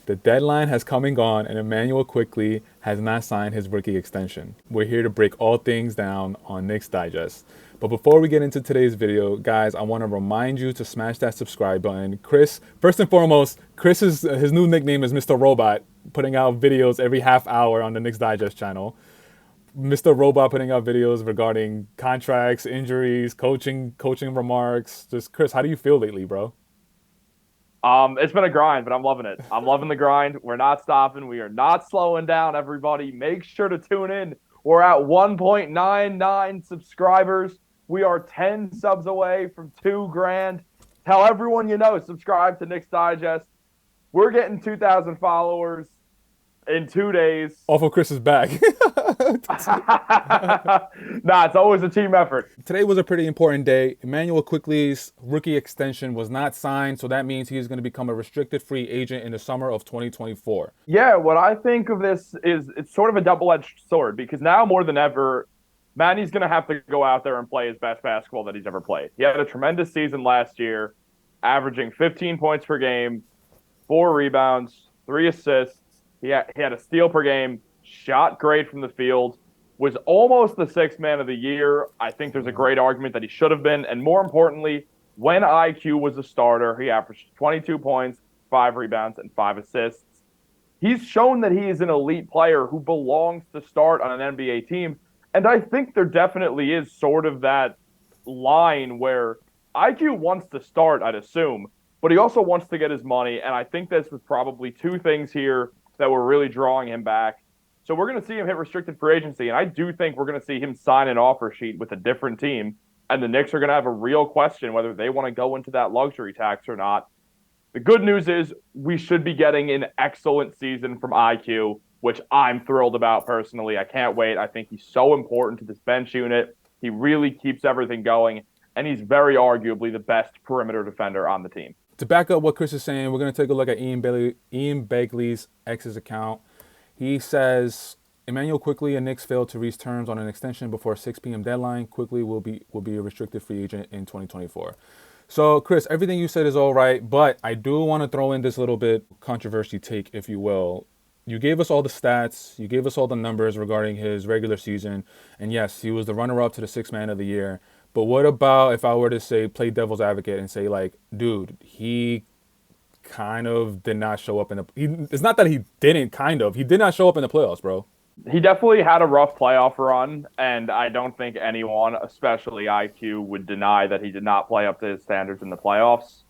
The deadline has come and gone, and Immanuel Quickley has not signed his rookie extension. We're here to break all things down on Knicks Digest. But before we get into today's video, guys, I want to remind you to smash that subscribe button. Chris, first and foremost, his new nickname is Mr. Robot, putting out videos every half hour on the Knicks Digest channel. Mr. Robot putting out videos regarding contracts, injuries, coaching remarks. Just Chris, how do you feel lately, bro? It's been a grind, but I'm loving it. I'm loving the grind. We're not stopping. We are not slowing down, everybody. Make sure to tune in. We're at 1.99 subscribers. We are 10 subs away from 2 grand. Tell everyone you know, subscribe to Knicks Digest. We're getting 2,000 followers in 2 days. Off of Chris's back. Nah, it's always a team effort. Today was a pretty important day. Immanuel Quickley's rookie extension was not signed, so that means he's going to become a restricted free agent in the summer of 2024. Yeah, what I think of this is it's sort of a double-edged sword because now more than ever, Manny's going to have to go out there and play his best basketball that he's ever played. He had a tremendous season last year, averaging 15 points per game, 4 rebounds, 3 assists. He had a steal per game, shot great from the field, was almost the 6th man of the year. I think there's a great argument that he should have been. And more importantly, when IQ was a starter, he averaged 22 points, 5 rebounds, and 5 assists. He's shown that he is an elite player who belongs to start on an NBA team. And I think there definitely is sort of that line where IQ wants to start, I'd assume, but he also wants to get his money. And I think this was probably 2 things here that were really drawing him back. So we're going to see him hit restricted free agency, and I do think we're going to see him sign an offer sheet with a different team, and the Knicks are going to have a real question whether they want to go into that luxury tax or not. The good news is we should be getting an excellent season from IQ, which I'm thrilled about personally. I can't wait. I think he's so important to this bench unit. He really keeps everything going, and he's very arguably the best perimeter defender on the team. To back up what Chris is saying, we're going to take a look at Ian Begley's X's account. He says, Immanuel Quickley and Knicks failed to reach terms on an extension before 6 p.m. deadline. Quickley will be a restricted free agent in 2024. So, Chris, everything you said is all right, but I do want to throw in this little bit controversy take, if you will. You gave us all the stats. You gave us all the numbers regarding his regular season. And yes, he was the runner-up to the 6th man of the year. But what about if I were to say, play devil's advocate and say, like, dude, he kind of did not show up it's not that he didn't he did not show up in the playoffs, bro. He definitely had a rough playoff run, and I don't think anyone, especially IQ, would deny that he did not play up to his standards in the playoffs.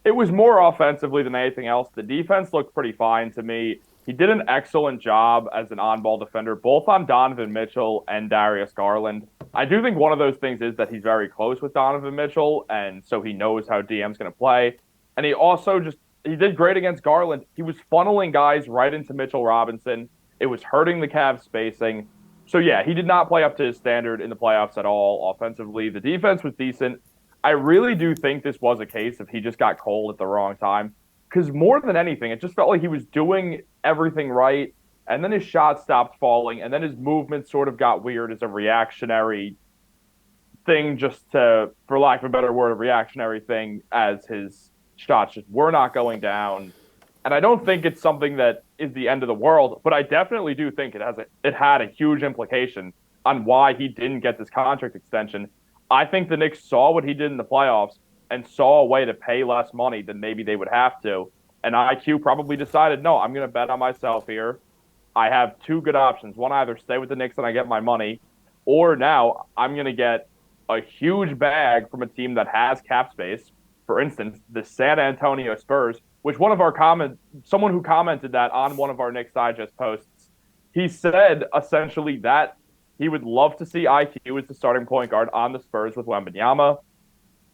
It was more offensively than anything else. The defense looked pretty fine to me. He did an excellent job as an on-ball defender, both on Donovan Mitchell and Darius Garland. I do think one of those things is that he's very close with Donovan Mitchell, and so he knows how DM's going to play. And he also he did great against Garland. He was funneling guys right into Mitchell Robinson. It was hurting the Cavs spacing. So, yeah, he did not play up to his standard in the playoffs at all offensively. The defense was decent. I really do think this was a case of he just got cold at the wrong time. Because more than anything, it just felt like he was doing everything right, and then his shot stopped falling, and then his movement sort of got weird as a reactionary thing, for lack of a better word, a reactionary thing as his shots just were not going down. And I don't think it's something that is the end of the world, but I definitely do think it had a huge implication on why he didn't get this contract extension. I think the Knicks saw what he did in the playoffs and saw a way to pay less money than maybe they would have to. And IQ probably decided, no, I'm going to bet on myself here. I have 2 good options. One, either stay with the Knicks and I get my money, or now I'm going to get a huge bag from a team that has cap space. For instance, the San Antonio Spurs, which someone who commented that on one of our Knicks Digest posts, he said essentially that he would love to see IQ as the starting point guard on the Spurs with Wembanyama.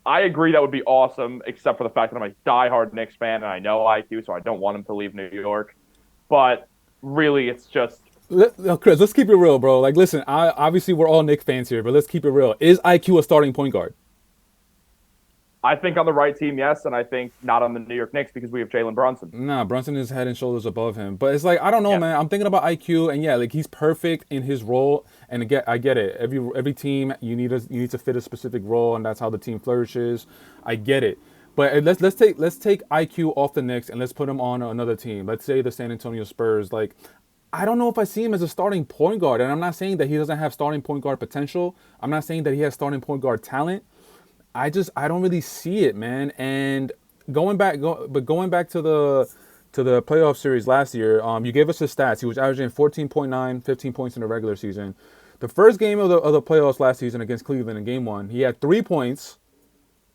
I agree that would be awesome, except for the fact that I'm a diehard Knicks fan and I know IQ, so I don't want him to leave New York. But really, it's just... Chris, let's keep it real, bro. Like, listen, obviously we're all Knicks fans here, but let's keep it real. Is IQ a starting point guard? I think on the right team, yes, and I think not on the New York Knicks because we have Jalen Brunson. Nah, Brunson is head and shoulders above him. But it's like, I don't know, man. I'm thinking about IQ, and yeah, like he's perfect in his role. And again, I get it. Every team, you need to fit a specific role, and that's how the team flourishes. I get it. But let's take IQ off the Knicks and let's put him on another team. Let's say the San Antonio Spurs. Like, I don't know if I see him as a starting point guard, and I'm not saying that he doesn't have starting point guard potential. I'm not saying that he has starting point guard talent. I don't really see it, man. And going back to the playoff series last year, you gave us his stats. He was averaging 14.9, 15 points in the regular season. The first game of the playoffs last season against Cleveland in Game 1, he had 3 points.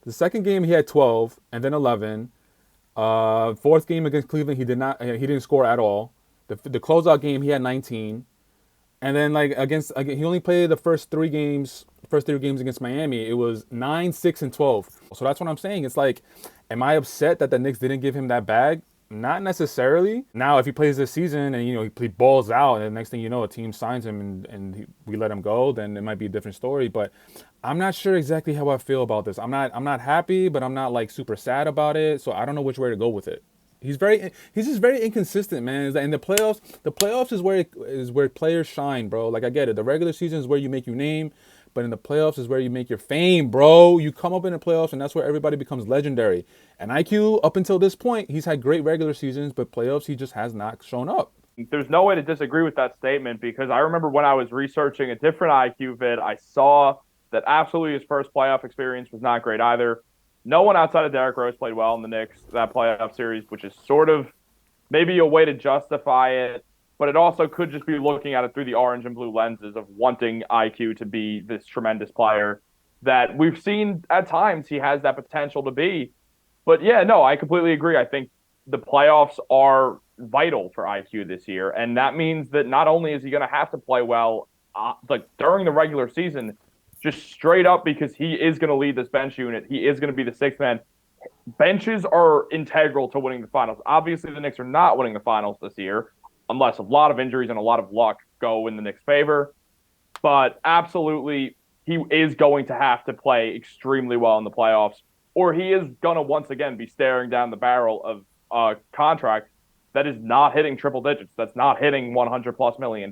The second game he had 12 and then 11. Fourth game against Cleveland he didn't score at all. The closeout game he had 19. And then like he only played the first three games against Miami. It was 9, 6, and 12. So that's what I'm saying. It's like, am I upset that the Knicks didn't give him that bag? Not necessarily. Now, if he plays this season and he balls out, and the next thing you know, a team signs him we let him go, then it might be a different story. But I'm not sure exactly how I feel about this. I'm not happy, but I'm not like super sad about it. So I don't know which way to go with it. He's just very inconsistent, man. In the playoffs is where players shine, bro. Like, I get it. The regular season is where you make your name, but in the playoffs is where you make your fame, bro. You come up in the playoffs, and that's where everybody becomes legendary. And IQ, up until this point, he's had great regular seasons, but playoffs, he just has not shown up. There's no way to disagree with that statement because I remember when I was researching a different IQ vid, I saw that absolutely his first playoff experience was not great either. No one outside of Derrick Rose played well in the Knicks that playoff series, which is sort of maybe a way to justify it, but it also could just be looking at it through the orange and blue lenses of wanting IQ to be this tremendous player that we've seen at times he has that potential to be. But yeah, no, I completely agree. I think the playoffs are vital for IQ this year, and that means that not only is he going to have to play well like during the regular season, just straight up because he is going to lead this bench unit. He is going to be the sixth man. Benches are integral to winning the finals. Obviously, the Knicks are not winning the finals this year unless a lot of injuries and a lot of luck go in the Knicks' favor. But absolutely, he is going to have to play extremely well in the playoffs, or he is going to once again be staring down the barrel of a contract that is not hitting triple digits, that's not hitting $100+ million.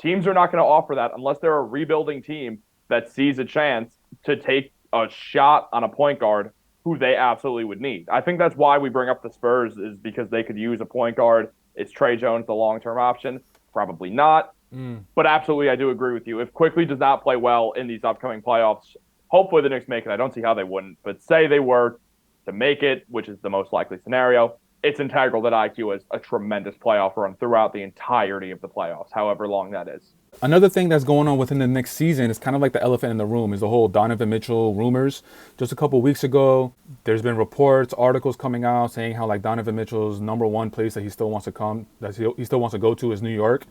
Teams are not going to offer that unless they're a rebuilding team that sees a chance to take a shot on a point guard who they absolutely would need. I think that's why we bring up the Spurs, is because they could use a point guard. Is Trey Jones the long-term option? Probably not. But absolutely, I do agree with you. If Quickley does not play well in these upcoming playoffs, hopefully the Knicks make it. I don't see how they wouldn't. But say they were to make it, which is the most likely scenario, it's integral that IQ has a tremendous playoff run throughout the entirety of the playoffs, however long that is. Another thing that's going on within the next season is kind of like the elephant in the room, is the whole Donovan Mitchell rumors. Just a couple weeks ago, there's been reports, articles coming out saying how like Donovan Mitchell's number one place that he still wants to go to is New York.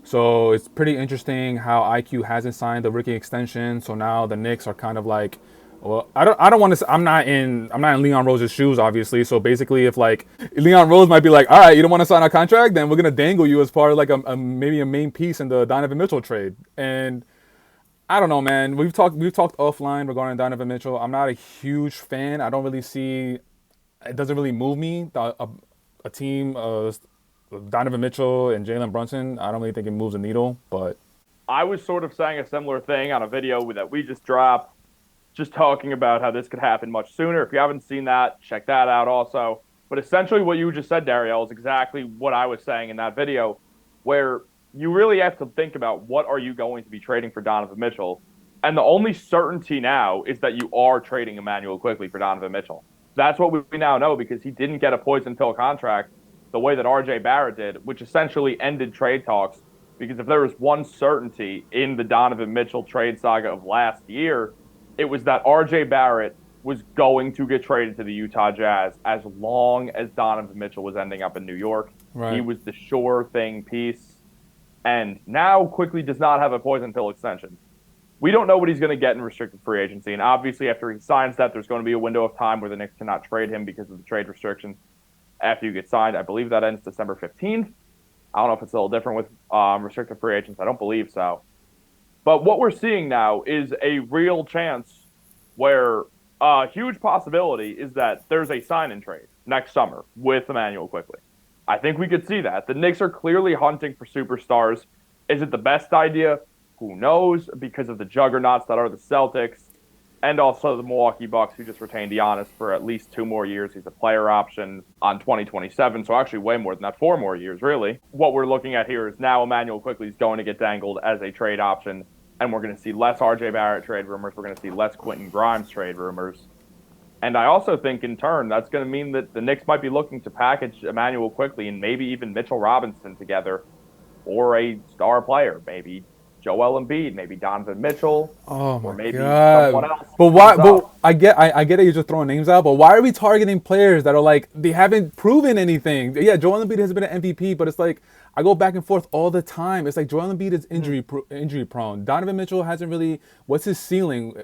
So it's pretty interesting how IQ hasn't signed the rookie extension. So now the Knicks are kind of like, well, I don't want to. I'm not in Leon Rose's shoes, obviously. So basically, if like Leon Rose might be like, all right, you don't want to sign a contract, then we're gonna dangle you as part of like maybe a main piece in the Donovan Mitchell trade. And I don't know, man. We've talked offline regarding Donovan Mitchell. I'm not a huge fan. I don't really see. It doesn't really move me. A team, Donovan Mitchell and Jalen Brunson. I don't really think it moves the needle. But I was sort of saying a similar thing on a video that we just dropped, just talking about how this could happen much sooner. If you haven't seen that, check that out also. But essentially what you just said, Dariel, is exactly what I was saying in that video, where you really have to think about what are you going to be trading for Donovan Mitchell. And the only certainty now is that you are trading Immanuel Quickley for Donovan Mitchell. That's what we now know, because he didn't get a poison pill contract the way that RJ Barrett did, which essentially ended trade talks. Because if there was one certainty in the Donovan Mitchell trade saga of last year, it was that RJ Barrett was going to get traded to the Utah Jazz as long as Donovan Mitchell was ending up in New York. Right. He was the sure thing piece. And now Quickley does not have a poison pill extension. We don't know what he's going to get in restricted free agency. And obviously after he signs that, there's going to be a window of time where the Knicks cannot trade him because of the trade restrictions. After you get signed, I believe that ends December 15th. I don't know if it's a little different with restricted free agents. I don't believe so. But what we're seeing now is a real chance where a huge possibility is that there's a sign-and trade next summer with Immanuel Quickley. I think we could see that. The Knicks are clearly hunting for superstars. Is it the best idea? Who knows? Because of the juggernauts that are the Celtics. and also the Milwaukee Bucks, who just retained Giannis for at least 2 more years. He's a player option on 2027, so actually way more than that, 4 more years, really. What we're looking at here is now Immanuel Quickley is going to get dangled as a trade option, and we're going to see less RJ Barrett trade rumors. We're going to see less Quentin Grimes trade rumors. And I also think, in turn, that's going to mean that the Knicks might be looking to package Immanuel Quickley and maybe even Mitchell Robinson together for a star player. Maybe Joel Embiid, maybe Donovan Mitchell, Oh or my maybe someone god. else But why comes but up. I get it, you're just throwing names out, but why are we targeting players that are like they haven't proven anything? Yeah, Joel Embiid has been an MVP, but it's like I go back and forth all the time. It's like Joel Embiid is injury prone. Donovan Mitchell hasn't really, what's his ceiling?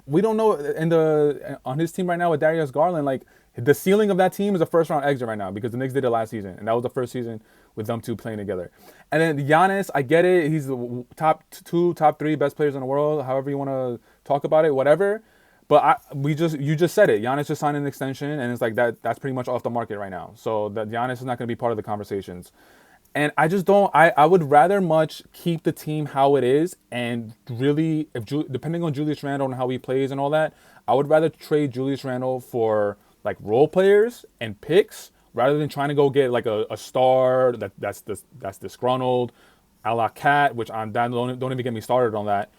We don't know in the on his team right now with Darius Garland, like the ceiling of that team is a first round exit right now because the Knicks did it last season, and that was the first season with them two playing together. And then Giannis, I get it. He's the top two, top three best players in the world. However you want to talk about it, whatever. But you just said it. Giannis just signed an extension, and it's like that. That's pretty much off the market right now. So that Giannis is not going to be part of the conversations. And I just don't. I would rather much keep the team how it is, and really, if depending on Julius Randle and how he plays and all that, I would rather trade Julius Randle for like role players and picks rather than trying to go get like a star that's disgruntled, a la Cat, which I'm don't even get me started on that,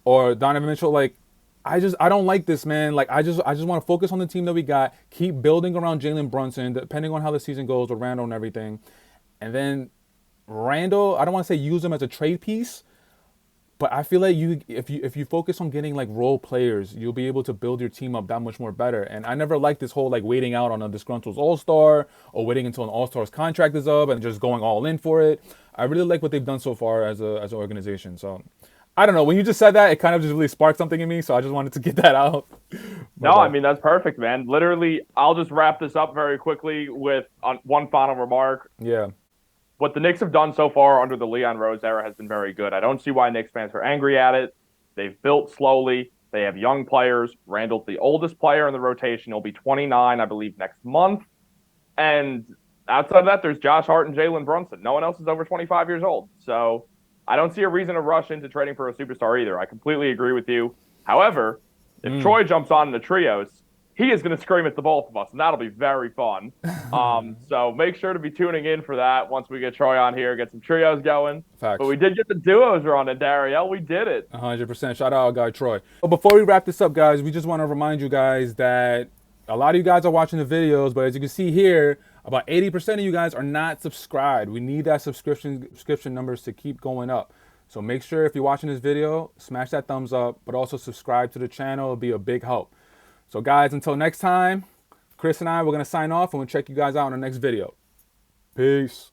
or Donovan Mitchell. Like I don't like this, man. Like I just want to focus on the team that we got, keep building around Jalen Brunson, depending on how the season goes with Randle and everything, and then Randle, I don't want to say use him as a trade piece, but I feel like if you focus on getting like role players, you'll be able to build your team up that much more better. And I never liked this whole like waiting out on a disgruntled all-star or waiting until an all-star's contract is up and just going all in for it. I really like what they've done so far as an organization. So I don't know. When you just said that, it kind of just really sparked something in me. So I just wanted to get that out. No, But I mean, that's perfect, man. Literally, I'll just wrap this up very quickly with one final remark. yeah, What the Knicks have done so far under the Leon Rose era has been very good. I don't see why Knicks fans are angry at it. They've built slowly. They have young players. Randall's the oldest player in the rotation. He'll be 29, I believe, next month. And outside of that, there's Josh Hart and Jalen Brunson. No one else is over 25 years old. So I don't see a reason to rush into trading for a superstar either. I completely agree with you. However, if Troy jumps on in the trios, he is going to scream at the both of us, and that'll be very fun. So make sure to be tuning in for that once we get Troy on here, get some trios going. But facts. we did get the duos running, Dariel. We did it. 100%. Shout out our guy Troy. But before we wrap this up, guys, we just want to remind you guys that a lot of you guys are watching the videos, but as you can see here, about 80% of you guys are not subscribed. We need that subscription numbers to keep going up. So make sure if you're watching this video, smash that thumbs up, but also subscribe to the channel. It'll be a big help. So guys, until next time, Chris and I, we're going to sign off and we'll check you guys out in the next video. Peace.